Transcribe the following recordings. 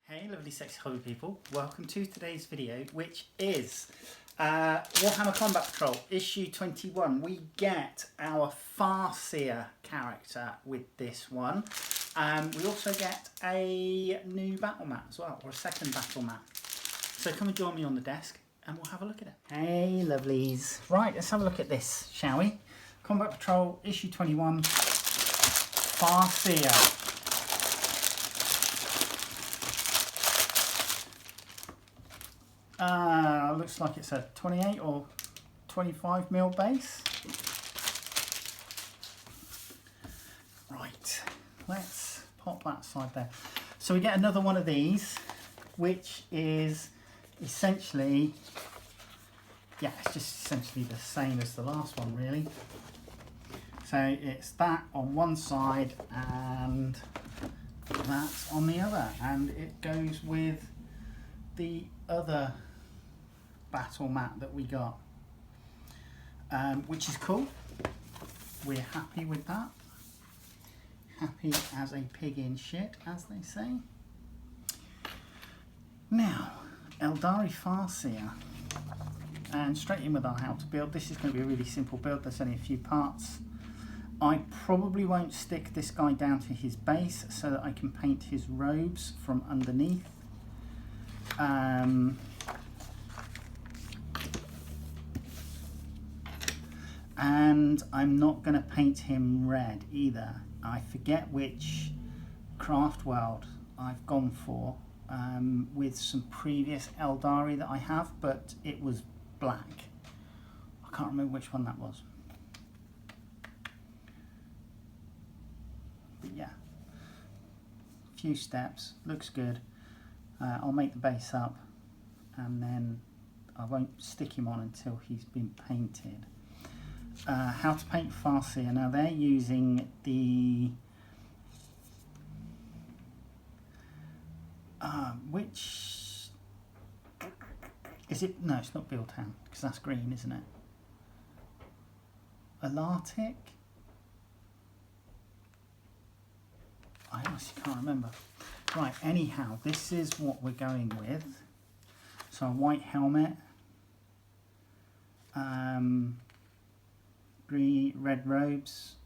Hey lovely sexy hobby people, welcome to today's video, which is Warhammer Combat Patrol issue 21. We get our Farseer character with this one. We also get a new battle mat as well, or a second battle mat. So come and join me on the desk and we'll have a look at it. Hey lovelies. Right, let's have a look at this, shall we? Combat Patrol issue 21, Farseer. Looks like it's a 28 or 25 mil base. Right, let's pop that side there. So we get another one of these, which is essentially, yeah, it's just essentially the same as the last one really. So it's that on one side and that on the other, and it goes with the other battle mat that we got, which is cool. We're happy with that. Happy as a pig in shit, as they say. Now, Aeldari Farseer, and straight in with our how to build. This is going to be a really simple build. There's only a few parts. I probably won't stick this guy down to his base so that I can paint his robes from underneath. And I'm not going to paint him red either. I forget which craft world I've gone for with some previous Aeldari that I have, but it was black. I can't remember which one that was. But yeah, few steps, looks good. I'll make the base up and then I won't stick him on until he's been painted. How to paint Farseer. Now they're using the which is it? No, it's not Biltown because that's green, isn't it? Alartic? I honestly can't remember. Right, anyhow, this is what we're going with. So a white helmet, green, red robes,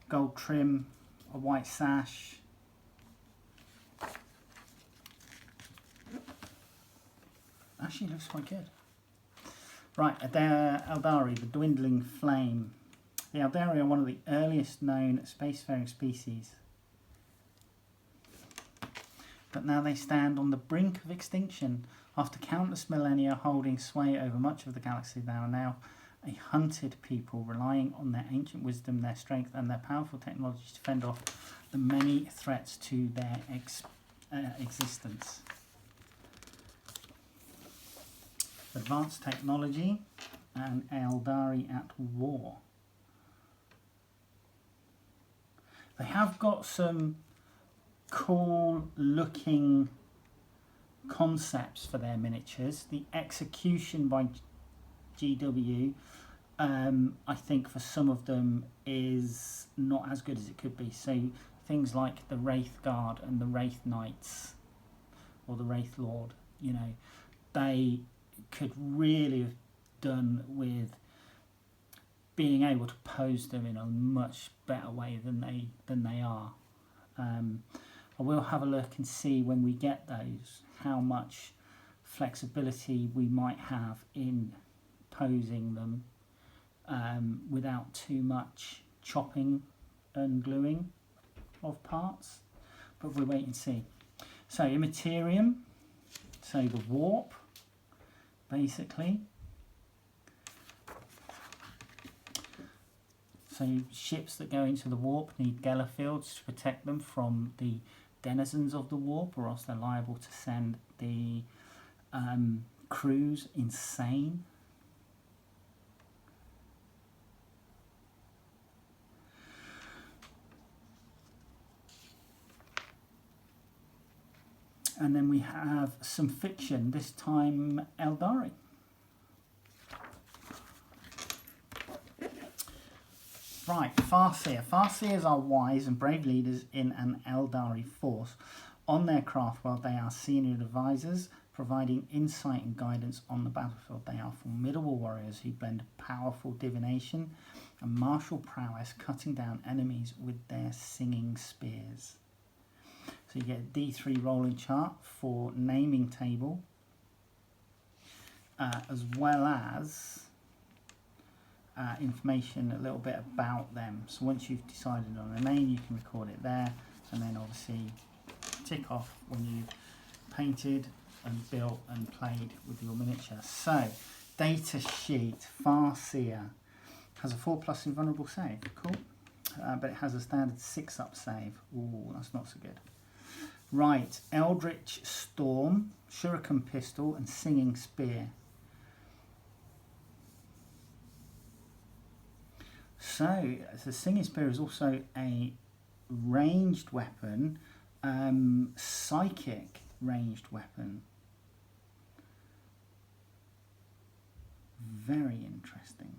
gold trim, a white sash. Actually looks quite good. Right, Aeldari, the dwindling flame. The Aeldari are one of the earliest known spacefaring species, but now they stand on the brink of extinction. After countless millennia holding sway over much of the galaxy, they are now a hunted people, relying on their ancient wisdom, their strength and their powerful technology to fend off the many threats to their existence. Advanced technology and Aeldari at war. They have got some cool looking concepts for their miniatures. The execution by GW, I think for some of them is not as good as it could be. So things like the Wraith Guard and the Wraith Knights or the Wraith Lord, you know, they could really have done with being able to pose them in a much better way than they are. I will have a look and see when we get those how much flexibility we might have in posing them without too much chopping and gluing of parts, but we'll wait and see. So Immaterium, so the warp basically. So ships that go into the warp need Geller fields to protect them from the denizens of the warp, or else they're liable to send the crews insane. And then we have some fiction, this time Aeldari. Right, Farseer. Farseers are wise and brave leaders in an Aeldari force. On their craft world, they are senior advisors, providing insight and guidance on the battlefield. They are formidable warriors who blend powerful divination and martial prowess, cutting down enemies with their singing spears. So you get a D3 rolling chart for naming table, as well as information a little bit about them. So once you've decided on a name, you can record it there, and then obviously tick off when you've painted and built and played with your miniature. So data sheet, Farseer has a 4+ invulnerable save, cool, but it has a standard 6+ save. Ooh, that's not so good. Right, Eldritch Storm, Shuriken Pistol and Singing Spear. So the Singing Spear is also a ranged weapon, psychic ranged weapon. Very interesting.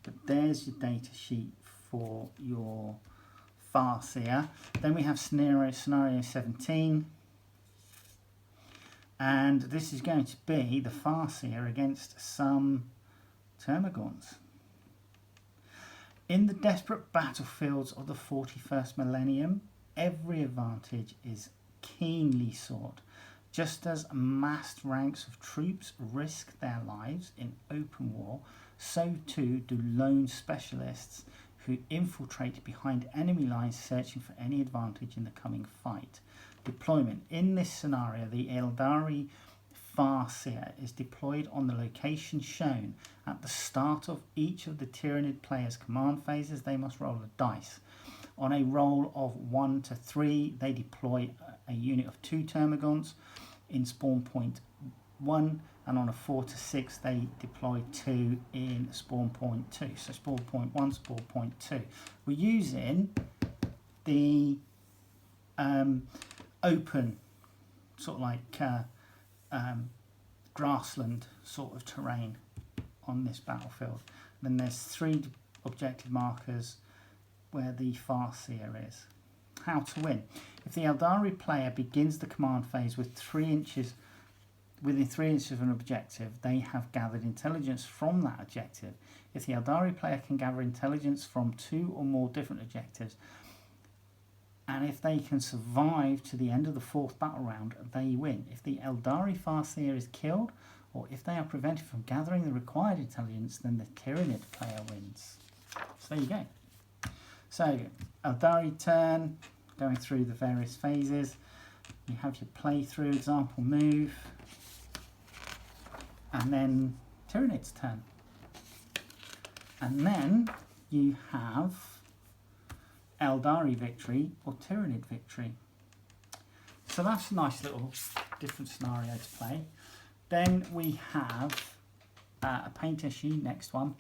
But there's your data sheet for your Farseer. Then we have scenario 17, and this is going to be the Farseer against some Termagants. In the desperate battlefields of the 41st millennium, every advantage is keenly sought. Just as massed ranks of troops risk their lives in open war, so too do lone specialists who infiltrate behind enemy lines searching for any advantage in the coming fight. Deployment. In this scenario, the Aeldari Farseer is deployed on the location shown. At the start of each of the Tyranid players' command phases, they must roll a dice. On a roll of 1 to 3, they deploy a unit of 2 Termagants in spawn point 1, and on a 4 to 6, they deploy 2 in spawn point 2. So spawn point 1, spawn point 2. We're using the open, sort of like grassland sort of terrain on this battlefield. Then there's 3 objective markers where the Farseer is. How to win. If the Aeldari player begins the command phase with within 3 inches of an objective, they have gathered intelligence from that objective. If the Aeldari player can gather intelligence from 2 or more different objectives, and if they can survive to the end of the 4th battle round, they win. If the Aeldari Farseer is killed, or if they are prevented from gathering the required intelligence, then the Tyranid player wins. So there you go. So, Aeldari turn, going through the various phases. You have your playthrough example move, and then Tyranid's turn. And then you have Aeldari victory or Tyranid victory. So that's a nice little different scenario to play. Then we have a paint issue, next one,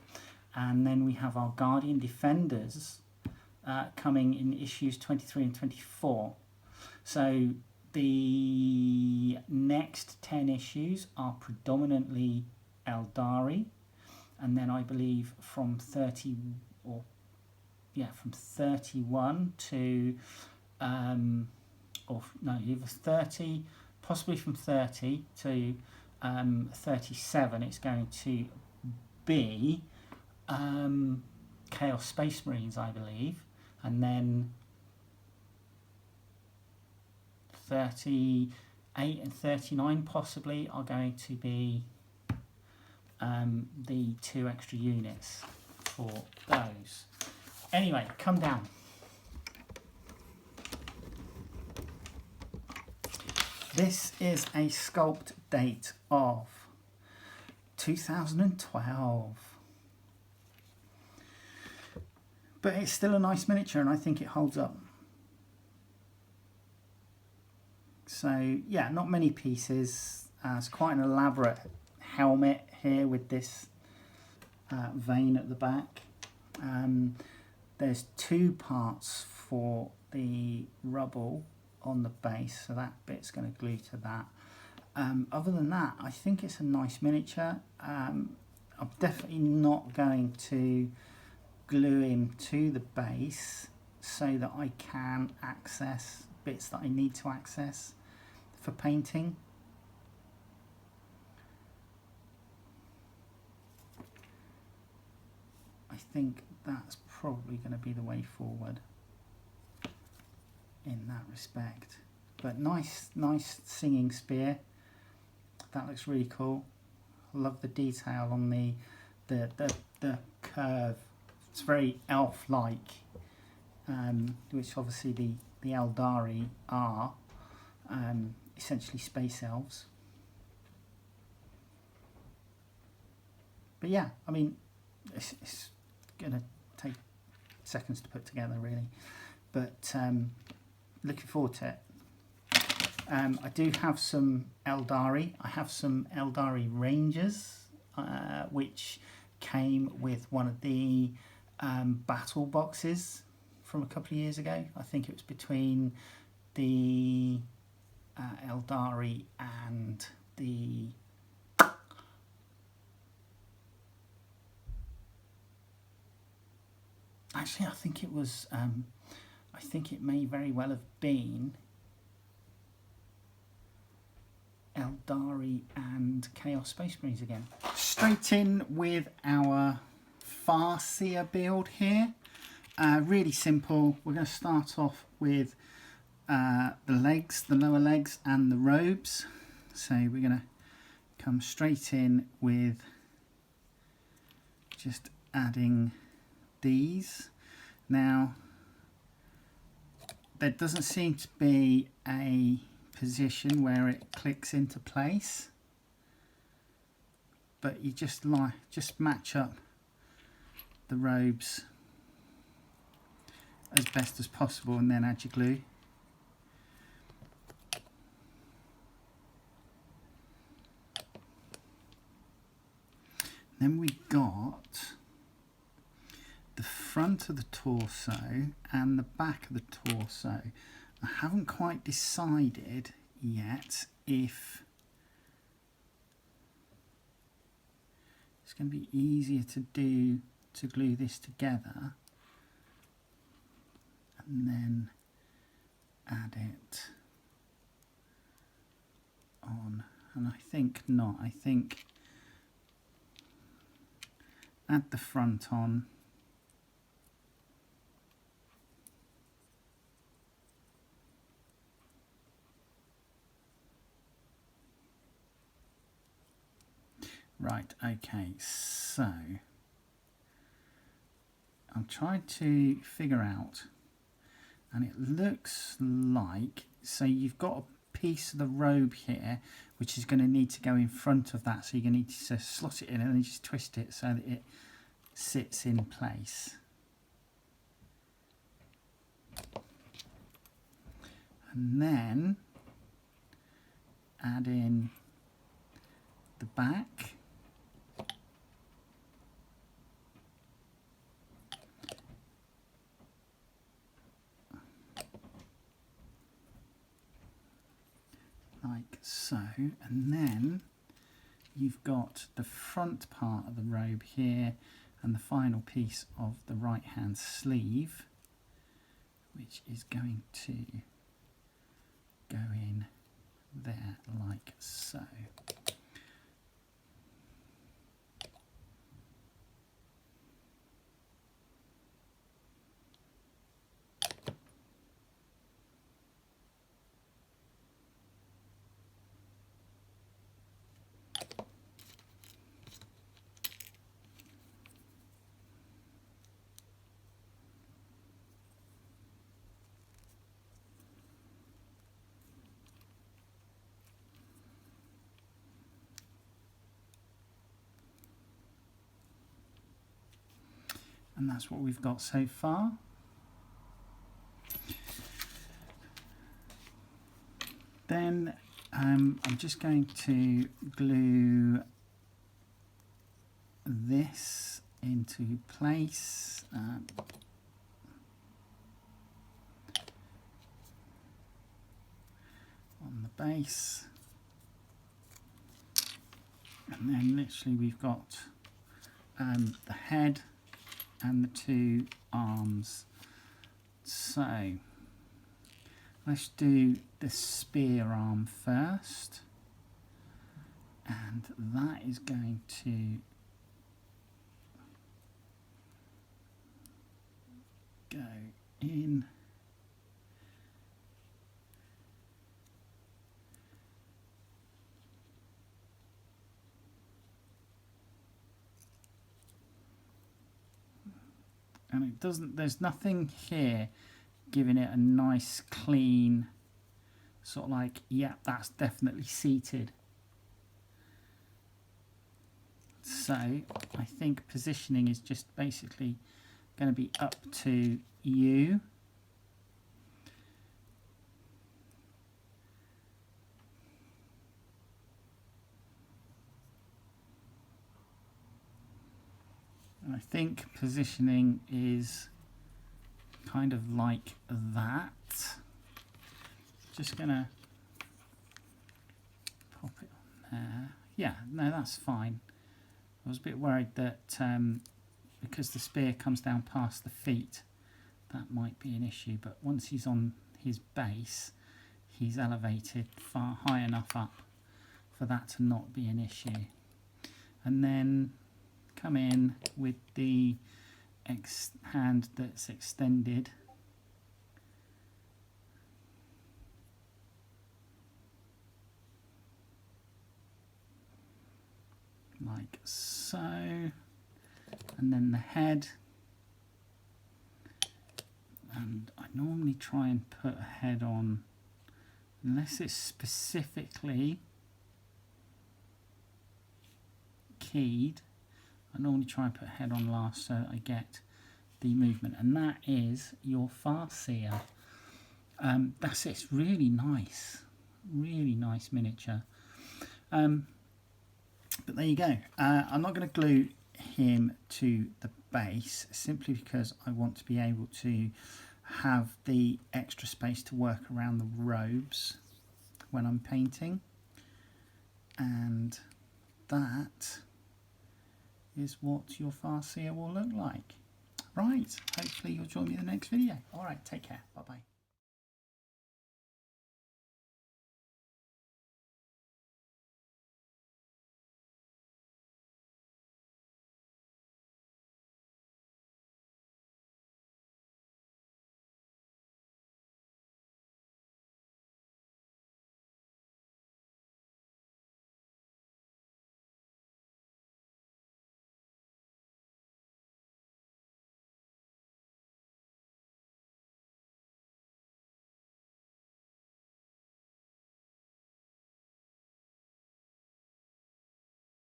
and then we have our Guardian Defenders coming in issues 23 and 24. So the next 10 issues are predominantly Aeldari, and then I believe from 31 to either 30, possibly from 30 to 37, it's going to be Chaos Space Marines, I believe, and then 38 and 39 possibly are going to be the 2 extra units for those. Anyway, come down. This is a sculpt date of 2012. But it's still a nice miniature and I think it holds up. So yeah, not many pieces. It's quite an elaborate helmet here with this vein at the back. There's 2 parts for the rubble on the base, so that bit's going to glue to that. Other than that, I think it's a nice miniature. I'm definitely not going to glue him to the base so that I can access bits that I need to access for painting. I think that's probably going to be the way forward in that respect. But nice singing spear. That looks really cool. I love the detail on the curve. It's very elf-like, which obviously the Aeldari are essentially space elves. But yeah, I mean, it's going to take seconds to put together, really. But looking forward to it. I do have some Aeldari. I have some Aeldari Rangers, which came with one of the battle boxes from a couple of years ago. I think it was between the Aeldari and the actually I think it was I think it may very well have been Aeldari and Chaos Space Marines again. Straight in with our Farseer build here. Really simple. We're going to start off with the legs, the lower legs and the robes. So we're going to come straight in with just adding these. Now, there doesn't seem to be a position where it clicks into place, but you just match up the robes as best as possible and then add your glue. Then we got the front of the torso and the back of the torso. I haven't quite decided yet if it's going to be easier to glue this together and then add it on, and I think not. I think add the front on, right, okay, so I'm trying to figure out, and it looks like, so you've got a piece of the robe here which is going to need to go in front of that, so you're going to need to slot it in and then just twist it so that it sits in place. And then add in the back. Like so, and then you've got the front part of the robe here and the final piece of the right hand sleeve, which is going to go in there like so. And that's what we've got so far. Then I'm just going to glue this into place. On the base. And then literally we've got the head and the two arms. So Let's do the spear arm first. And that is going to go in. And it doesn't, there's nothing here giving it a nice clean sort of like, yeah, that's definitely seated. So I think positioning is just basically going to be up to you. And I think positioning is kind of like that. Just going to pop it on there. Yeah, no, that's fine. I was a bit worried that because the spear comes down past the feet, that might be an issue. But once he's on his base, he's elevated far high enough up for that to not be an issue. And then come in with the hand that's extended. Like so, and then the head, and I normally try and put a head on unless it's specifically keyed. I normally try and put a head on last so that I get the movement, and that is your Farseer. That's it. It's really nice miniature. But there you go. I'm not going to glue him to the base simply because I want to be able to have the extra space to work around the robes when I'm painting. And that is what your Farseer will look like. Right, hopefully you'll join me in the next video. Alright, take care. Bye-bye.